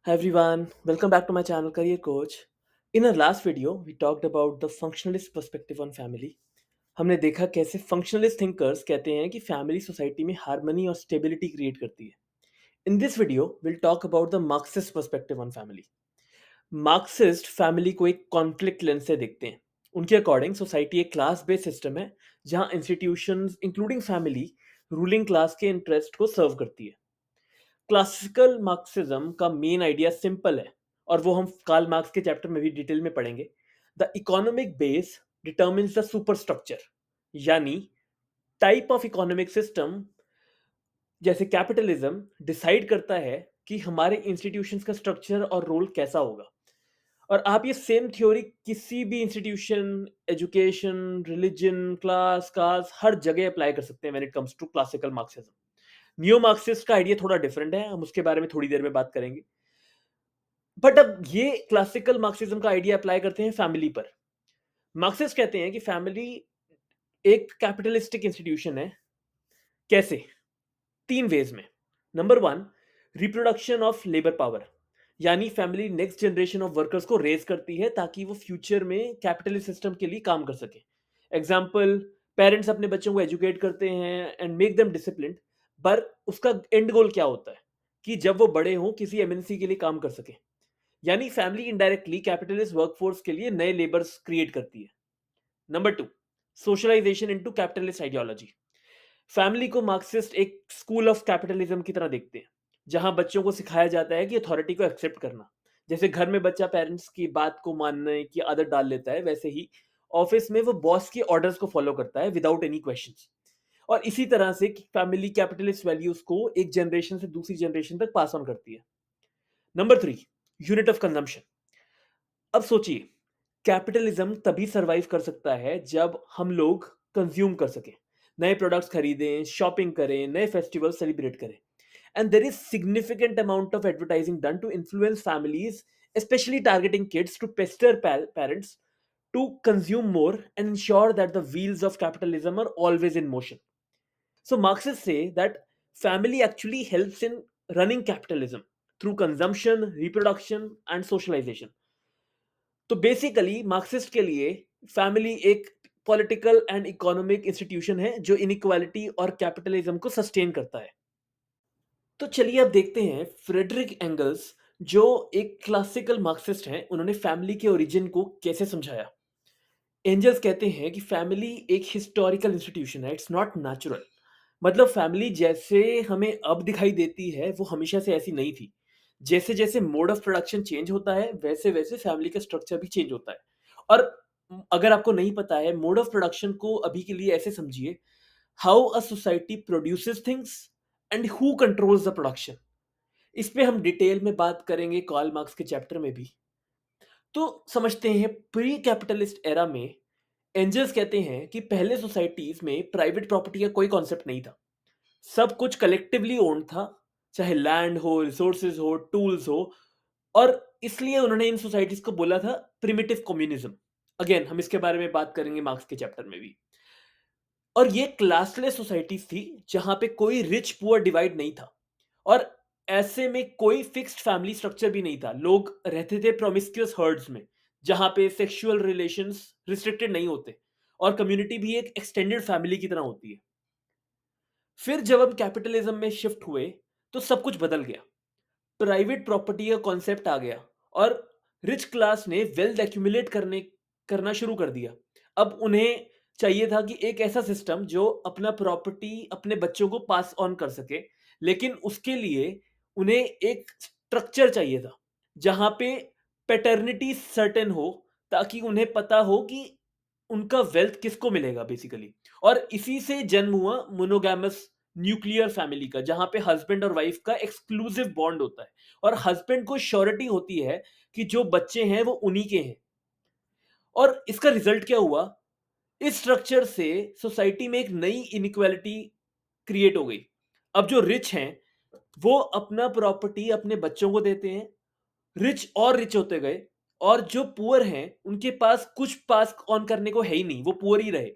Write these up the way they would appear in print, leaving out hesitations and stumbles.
Hi everyone, welcome back to my channel Career Coach. In our last video, we talked about the functionalist perspective on family. हमने देखा कैसे functionalist thinkers कहते हैं कि family society में harmony और stability create करती है. In this video, we'll talk about the Marxist perspective on family. Marxist family को एक कॉन्फ्लिक्ट लेंस से देखते हैं. उनके अकॉर्डिंग सोसाइटी एक क्लास बेस्ड सिस्टम है जहां institutions including family ruling class के इंटरेस्ट को सर्व करती है. क्लासिकल मार्क्सिज्म का मेन आइडिया सिंपल है और वो हम कार्ल मार्क्स के चैप्टर में भी डिटेल में पढ़ेंगे. The economic base determines the super structure, यानी टाइप ऑफ इकोनॉमिक सिस्टम जैसे कैपिटलिज्म डिसाइड करता है कि हमारे इंस्टीट्यूशंस का स्ट्रक्चर और रोल कैसा होगा. और आप ये सेम थ्योरी किसी भी institution, education, religion, class, caste हर जगह अप्लाई कर सकते हैं when it comes to classical Marxism. Neo Marxist का आइडिया थोड़ा डिफरेंट है, हम उसके बारे में थोड़ी देर में बात करेंगे. बट अब ये क्लासिकल मार्क्सिज्म का आइडिया अप्लाई करते हैं फैमिली पर. मार्क्सिस्ट कहते हैं कि फैमिली एक कैपिटलिस्टिक इंस्टीट्यूशन है. कैसे? तीन वेज में. Number one, reproduction of labour power, यानी family next generation of workers को रेज करती है ताकि वो फ्यूचर में कैपिटलिस्ट सिस्टम के लिए काम कर सके. एग्जाम्पल, पेरेंट्स अपने बच्चों को एजुकेट करते हैं एंड मेक देम डिसिप्लिन्ड, पर उसका एंड गोल क्या होता है कि जब वो बड़े हों किसी एमएनसी के लिए काम कर सके. यानी फैमिली इनडायरेक्टली कैपिटलिस्ट वर्कफोर्स के लिए नए लेबर्स क्रिएट करती है. Number two, socialisation into capitalist ideology. Family को मार्क्सिस्ट एक स्कूल ऑफ कैपिटलिज्म की तरह देखते हैं, जहां बच्चों को सिखाया जाता है कि अथॉरिटी को एक्सेप्ट करना. जैसे घर में बच्चा पेरेंट्स की बात को मानने की आदत डाल लेता है, वैसे ही ऑफिस में वो बॉस के ऑर्डर्स को फॉलो करता है विदाउट एनी क्वेश्चंस. और इसी तरह से फैमिली कैपिटलिस्ट वैल्यूज को एक जनरेशन से दूसरी जनरेशन तक पास ऑन करती है. Number three, unit of consumption. अब सोचिए, कैपिटलिज्म तभी सरवाइव कर सकता है जब हम लोग कंज्यूम कर सकें, नए प्रोडक्ट्स खरीदें, शॉपिंग करें, नए फेस्टिवल सेलिब्रेट करें. And there is significant amount of advertising done to influence families, especially targeting kids to pester parents to consume more and ensure that the wheels of capitalism are always in motion. So Marxists say that family actually helps in running capitalism through consumption, reproduction and socialization. तो basically Marxist के लिए family एक political and economic institution है जो inequality और capitalism को sustain करता है. तो चलिए अब देखते हैं फ्रेडरिक एंगल्स, जो एक क्लासिकल मार्क्सिस्ट हैं, उन्होंने फैमिली के ओरिजिन को कैसे समझाया. एंजल्स कहते हैं कि फैमिली एक हिस्टोरिकल इंस्टीट्यूशन है, इट्स नॉट नेचुरल. मतलब फैमिली जैसे हमें अब दिखाई देती है वो हमेशा से ऐसी नहीं थी. जैसे जैसे मोड ऑफ प्रोडक्शन चेंज होता है वैसे वैसे फैमिली का स्ट्रक्चर भी चेंज होता है. और अगर आपको नहीं पता है, मोड ऑफ प्रोडक्शन को अभी के लिए ऐसे समझिए, how a society produces things and who controls the production. इस पे हम डिटेल में बात करेंगे कार्ल मार्क्स के चैप्टर में भी. तो समझते हैं प्री कैपिटलिस्ट एरा में. एंजल्स कहते हैं कि पहले सोसाइटीज में प्राइवेट प्रॉपर्टी का कोई कॉन्सेप्ट नहीं था. सब कुछ कलेक्टिवली ओन्ड था, चाहे लैंड हो, रिसोर्सेज हो, टूल्स हो. और इसलिए उन्होंने इन सोसाइटीज को बोला था प्रिमिटिव कम्युनिज्म. अगेन हम इसके बारे में बात करेंगे मार्क्स के चैप्टर में भी. और ये क्लासलेस सोसाइटीज थी जहां पे कोई रिच पुअर डिवाइड नहीं था. और ऐसे में कोई फिक्स्ड फैमिली स्ट्रक्चर भी नहीं था. लोग रहते थे प्रोमिस्क्यूअस हर्ड्स में, जहां पे सेक्सुअल रिलेशंस रिस्ट्रिक्टेड नहीं होते और कम्युनिटी भी एक एक्सटेंडेड फैमिली की तरह होती है. फिर जब हम कैपिटलिज्म में शिफ्ट हुए तो सब कुछ बदल गया. प्राइवेट प्रॉपर्टी का कॉन्सेप्ट आ गया और रिच क्लास ने वेल्थ एक्यूमुलेट करना शुरू कर दिया. अब उन्हें चाहिए था कि एक ऐसा सिस्टम जो अपना प्रॉपर्टी अपने बच्चों को पास ऑन कर सके, लेकिन उसके लिए उन्हें एक स्ट्रक्चर चाहिए था जहां पे पैटर्निटी सर्टेन हो, ताकि उन्हें पता हो कि उनका वेल्थ किसको मिलेगा बेसिकली. और इसी से जन्म हुआ मोनोगैमस न्यूक्लियर फैमिली का, जहां पे हस्बैंड और वाइफ का एक्सक्लूसिव बॉन्ड होता है और हस्बैंड को श्योरिटी होती है कि जो बच्चे हैं वो उन्हीं के हैं. और इसका रिजल्ट क्या हुआ? इस स्ट्रक्चर से सोसाइटी में एक नई इनइक्वालिटी क्रिएट हो गई. अब जो रिच हैं वो अपना प्रॉपर्टी अपने बच्चों को देते हैं, रिच और रिच होते गए. और जो पुअर हैं उनके पास कुछ पास ऑन करने को है ही नहीं, वो पुअर ही रहे.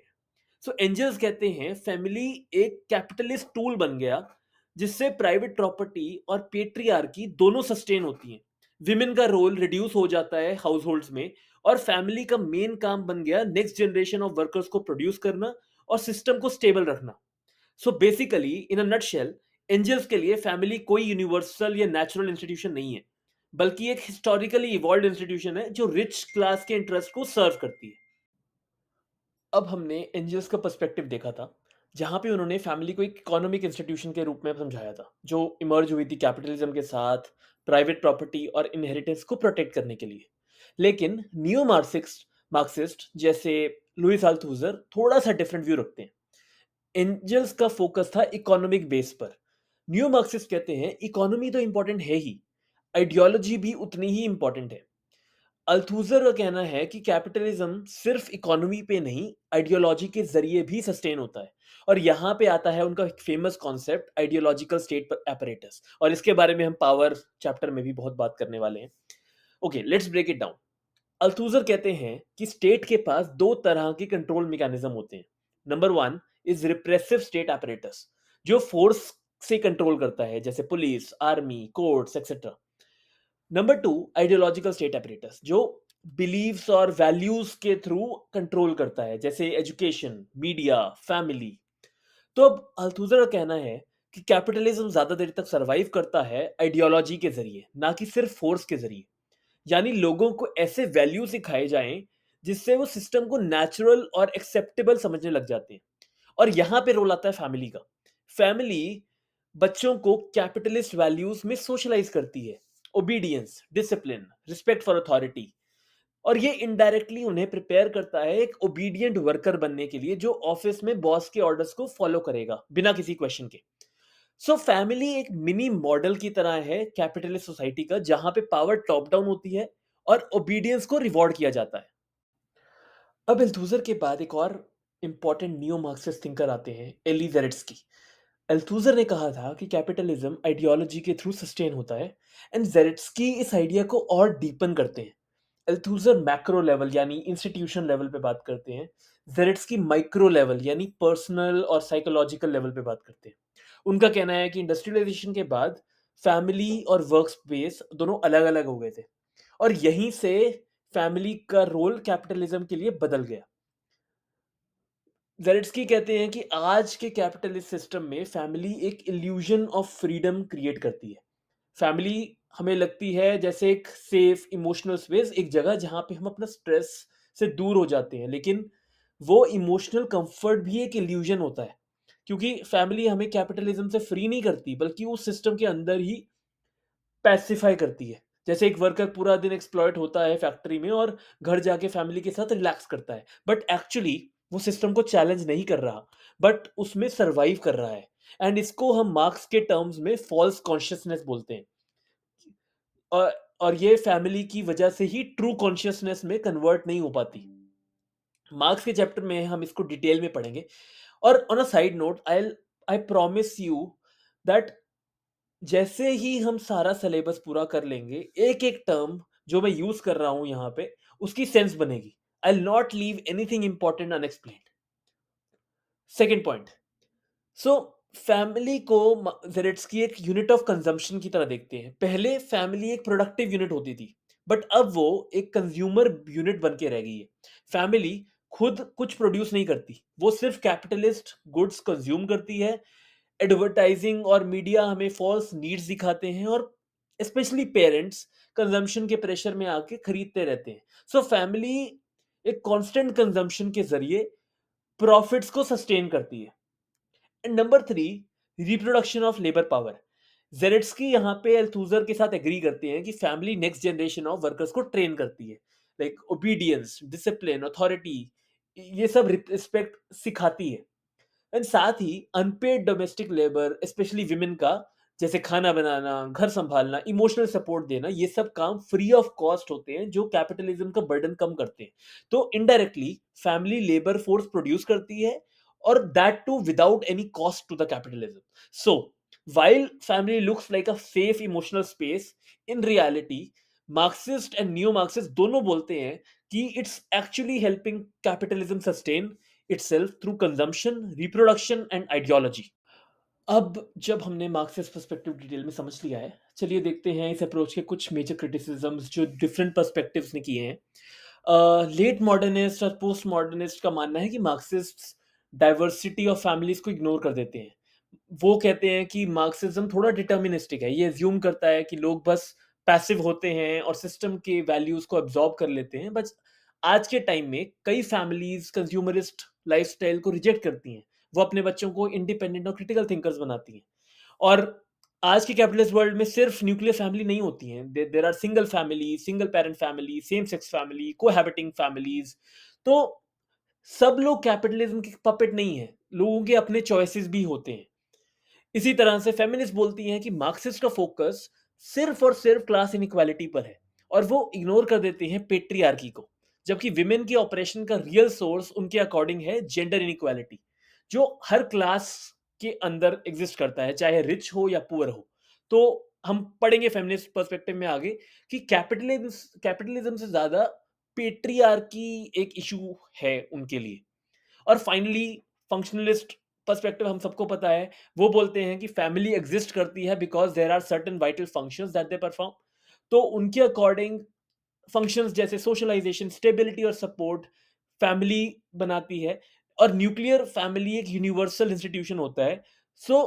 सो एंजल्स कहते हैं फैमिली एक कैपिटलिस्ट टूल बन गया जिससे प्राइवेट प्रॉपर्टी और पेट्रियार्की दोनों सस्टेन होती हैं. विमेन का रोल रिड्यूस हो जाता है हाउस होल्ड्स में और फैमिली का मेन काम बन गया नेक्स्ट जनरेशन ऑफ वर्कर्स को प्रोड्यूस करना और सिस्टम को स्टेबल रखना। So basically in a nutshell, Engels के लिए फैमिली कोई यूनिवर्सल या नेचुरल इंस्टीट्यूशन नहीं है, बल्कि एक हिस्टोरिकली इवॉल्व इंस्टीट्यूशन है जो रिच क्लास के इंटरेस्ट को सर्व करती है। अब हमने एंजल्स का पर्सपेक्टिव देखा था, जहाँ पे उन्होंने फैमिली को एक इकोनॉमिक इंस्टीट्यूशन के रूप में समझाया था, जो इमर्ज हुई थी कैपिटलिज्म के साथ, प्राइवेट प्रॉपर्टी और इनहेरिटेंस को प्रोटेक्ट करने के लिए। लेकिन नियो मार्क्सिस्ट मार्क्सिस्ट जैसे लुइस अल्थूजर थोड़ा सा डिफरेंट व्यू रखते हैं। एंजल्स का फोकस था इकोनॉमिक बेस पर। न्यू मार्क्सिस्ट कहते हैं इकोनॉमी तो इंपॉर्टेंट है ही, आइडियोलॉजी भी उतनी ही इंपॉर्टेंट है। अल्थूजर का कहना है कि कैपिटलिज्म सिर्फ इकोनॉमी पे नहीं, आइडियोलॉजी के जरिए भी सस्टेन होता है। और यहाँ पे आता है उनका एक famous concept ideological state apparatus, और इसके बारे में हम पावर चैप्टर में भी बहुत बात करने वाले हैं। Okay, let's break it down. Althusser कहते हैं कि स्टेट के पास दो तरह के कंट्रोल मैकेनिज्म होते हैं। Number one is repressive state apparatus, जो फोर्स से कंट्रोल करता है, जैसे police, army, courts etcetera. Number two ideological state apparatus, जो बिलीव्स और वैल्यूज के थ्रू कंट्रोल करता है, जैसे एजुकेशन, मीडिया, फैमिली। तो अब अल्थूजर का कहना है कि कैपिटलिज्म ज्यादा देर तक सरवाइव करता है आइडियोलॉजी के जरिए, ना कि सिर्फ फोर्स के जरिए। यानी लोगों को ऐसे वैल्यू सिखाए जाएं जिससे वो सिस्टम को नेचुरल और एक्सेप्टेबल समझने लग जाते हैं। और यहां पे रोल आता है फैमिली का। फैमिली बच्चों को कैपिटलिस्ट वैल्यूज में सोशलाइज करती है, obedience, discipline, respect for authority. और ये इनडायरेक्टली उन्हें प्रिपेयर करता है एक ओबीडियंट वर्कर बनने के लिए, जो ऑफिस में बॉस के ऑर्डर्स को फॉलो करेगा बिना किसी क्वेश्चन के। सो फैमिली एक मिनी मॉडल की तरह है कैपिटलिस्ट सोसाइटी का, जहां पे पावर टॉप डाउन होती है और ओबीडियंस को रिवॉर्ड किया जाता है। अब एल्थूजर के बाद एक और इंपॉर्टेंट नियो मार्क्सिस्ट थिंकर आते हैं, एली जेरेट्स्की। एल्थूजर ने कहा था कि कैपिटलिज्म आइडियोलॉजी के थ्रू सस्टेन होता है, एंड जेरेट्स्की इस आइडिया को और डीपन करते हैं। एल्थूजर मैक्रो लेवल यानी इंस्टीट्यूशन लेवल पे बात करते हैं, जेरेट्स्की माइक्रो लेवल यानी पर्सनल और साइकोलॉजिकल लेवल पे बात करते हैं। उनका कहना है कि इंडस्ट्रियलाइजेशन के बाद फैमिली और वर्क स्पेस दोनों अलग अलग हो गए थे, और यहीं से फैमिली का रोल कैपिटलिज्म के लिए बदल गया। जेलेट्स्की कहते हैं कि आज के कैपिटलिस्ट सिस्टम में फैमिली एक इल्यूजन ऑफ फ्रीडम क्रिएट करती है। फैमिली हमें लगती है जैसे एक सेफ इमोशनल स्पेस, एक जगह जहां पे हम अपना स्ट्रेस से दूर हो जाते हैं। लेकिन वो इमोशनल कंफर्ट भी एक इल्यूजन होता है, क्योंकि फैमिली हमें कैपिटलिज्म से फ्री नहीं करती, बल्कि उस सिस्टम के अंदर ही पैसिफाई करती है। जैसे एक वर्कर पूरा दिन एक्सप्लॉइट होता है फैक्ट्री में और घर जाके फैमिली के साथ रिलैक्स करता है, बट एक्चुअली वो सिस्टम को चैलेंज नहीं कर रहा, बट उसमें सरवाइव कर रहा है। एंड इसको हम मार्क्स के टर्म्स में फॉल्स कॉन्शियसनेस बोलते हैं। और और ये फैमिली की वजह से ही ट्रू कॉन्शियसनेस में कन्वर्ट नहीं हो पाती। मार्क्स के चैप्टर में हम इसको डिटेल में पढ़ेंगे। और on a side note, I promise you that जैसे ही हम सारा सिलेबस पूरा कर लेंगे, एक एक टर्म जो मैं यूज कर रहा हूं यहाँ पे, उसकी सेंस बनेगी। I will not leave anything important unexplained. Second point. So family को जेरेट्स्की एक यूनिट ऑफ कंजम्पशन की तरह देखते हैं। पहले फैमिली एक प्रोडक्टिव यूनिट होती थी, बट अब वो एक कंज्यूमर यूनिट बन के रह गई है। फैमिली खुद कुछ प्रोड्यूस नहीं करती, वो सिर्फ कैपिटलिस्ट गुड्स कंज्यूम करती है। एडवर्टाइजिंग और मीडिया हमें फॉल्स नीड्स दिखाते हैं, और स्पेशली पेरेंट्स कंजम्पशन के प्रेशर में आके खरीदते रहते हैं। सो फैमिली एक कांस्टेंट कंजम्पशन के जरिए प्रॉफिट्स को सस्टेन करती है। And number three, reproduction of labour power. Zaretsky यहाँ पे अल्थूजर के साथ एग्री करते हैं कि family next generation of workers को ट्रेन करती है, लाइक ओबीडियंस, डिसिप्लिन, अथॉरिटी, ये सब रिस्पेक्ट सिखाती है। एंड साथ ही unpaid domestic labour, specially women का, जैसे खाना बनाना, घर संभालना, इमोशनल सपोर्ट देना, ये सब काम फ्री ऑफ कॉस्ट होते हैं, जो कैपिटलिज्म का बर्डन कम करते हैं। तो indirectly family labour force produce करती है, और that too without any cost to the capitalism. So while family looks like a safe emotional space, in reality Marxist and new Marxist दोनों बोलते हैं कि it's actually helping capitalism sustain itself through consumption, reproduction and ideology. अब जब हमने Marxist perspective detail में समझ लिया है, चलिए देखते हैं इस अप्रोच के कुछ मेजर क्रिटिसिज़म्स जो डिफरेंट पर्सपेक्टिव्स ने किए हैं। लेट मॉडर्निस्ट और पोस्ट मॉडर्निस्ट का मानना है कि मार्क्सिस्ट्स डाइवर्सिटी ऑफ फैमिलीज़ को इग्नोर कर देते हैं। वो कहते हैं कि मार्क्सिज्म थोड़ा डिटर्मिनिस्टिक है। ये अज़्यूम करता है कि लोग बस पैसिव होते हैं और सिस्टम के वैल्यूज़ को अब्ज़ॉर्ब कर लेते हैं। बस आज के टाइम में कई फैमिलीज़ कंज़्यूमरिस्ट लाइफ़स्टाइल को रिजेक्ट करती हैं। वो अपने बच्चों को इंडिपेंडेंट और क्रिटिकल थिंकर्स बनाती हैं। और आज के कैपिटलिस्ट वर्ल्ड में सिर्फ न्यूक्लियर फैमिली नहीं होती हैं। There are single family, single parent family, same sex family, cohabiting families. तो सब लोग कैपिटलिज्म के पपेट नहीं हैं। लोगों के अपने चॉइसेस भी होते हैं। इसी तरह से फेमिनिस्ट बोलती हैं कि मार्क्सिस्ट का फोकस सिर्फ और सिर्फ क्लास इनइक्वालिटी पर है और वो इग्नोर कर देते हैं पेट्रियार्की को, जबकि विमेन की ऑपरेशन का रियल सोर्स उनके अकॉर्डिंग है जेंडर इनइक्वालिटी, जो हर क्लास के अंदर एग्जिस्ट करता है, चाहे रिच हो या पुअर हो। तो हम पढ़ेंगे फेमिनिस्ट पर्सपेक्टिव में आगे कि कैपिटलिज्म कैपिटलिज्म से ज्यादा पेट्रियार्की एक इशू है उनके लिए। और फाइनली फंक्शनलिस्ट पर्सपेक्टिव हम सबको पता है। वो बोलते हैं कि फैमिली एग्जिस्ट करती है because there are certain vital functions that they perform. तो उनके अकॉर्डिंग फंक्शंस जैसे सोशलाइजेशन, स्टेबिलिटी और सपोर्ट फैमिली बनाती है। और न्यूक्लियर फैमिली एक यूनिवर्सल इंस्टीट्यूशन होता है। सो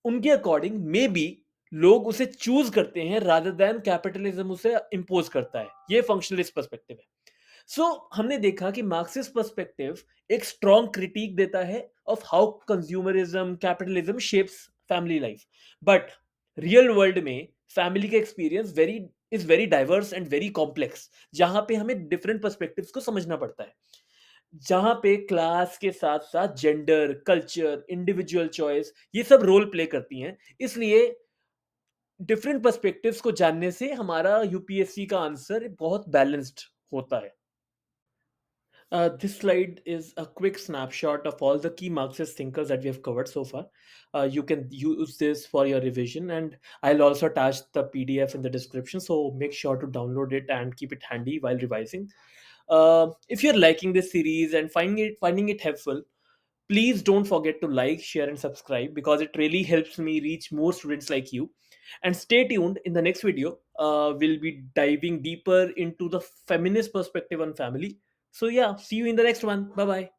उनके अकॉर्डिंग मे बी लोग उसे चूज करते हैं रादर देन कैपिटलिज्म उसे इम्पोज करता है। ये फंक्शनलिस्ट पर्सपेक्टिव है। सो हमने देखा कि मार्क्सिस्ट पर्सपेक्टिव एक स्ट्रॉन्ग क्रिटिक देता है of how consumerism capitalism shapes family life. But real world में फैमिली का experience very diverse and very complex, जहां पे हमें डिफरेंट पर्सपेक्टिव्स को समझना पड़ता है। जहां पे क्लास के साथ साथ जेंडर, कल्चर, इंडिविजुअल चॉइस ये सब रोल प्ले करती हैं। इसलिए डिफरेंट पर्सपेक्टिव्स को जानने से हमारा यूपीएससी का आंसर बहुत बैलेंस्ड होता है। This slide is a quick snapshot of all the key Marxist thinkers that we have covered so far. You can use this for your revision, and I'll also attach the PDF in the description. So make sure to download it and keep it handy while revising. If you're liking this series and finding it helpful, please don't forget to like, share, and subscribe because it really helps me reach more students like you. And stay tuned in the next video. We'll be diving deeper into the feminist perspective on family. So, yeah, see you in the next one. Bye bye.